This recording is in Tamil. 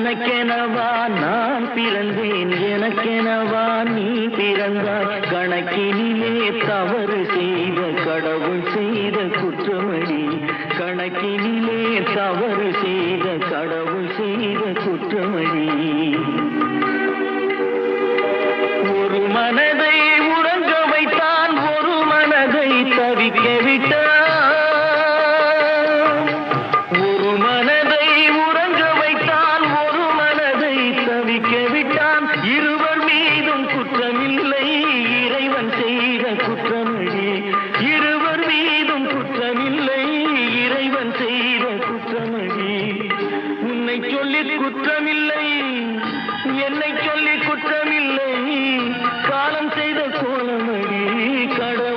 உனக்கெனவா நான் பிறந்தேன், எனக்கெனவா நீ பிறந்தாய். கணக்கினிலே தவறு செய்த கடவுள் செய்த குற்றமடி, கணக்கினிலே தவறு செய்த கடவுள் செய்த குற்றமடி. ஒரு மனதை உறங்க வைத்தான், ஒரு மனதை தவிக்க விட்டான். ஒரு மனதை உறங்க வைத்தான், ஒரு மனதை தவிக்க விட்டான். இருவர் மீதும் குற்றமில்லை, இறைவன் செய்த குற்றமடி. இருவர் மீதும் குற்றமில்லை, இறைவன் செய்த குற்றமடி. உன்னை சொல்லி குற்றமில்லை, என்னை சொல்லி குற்றமில்லை, காலம் செய்த கோலமடி கடவுள்.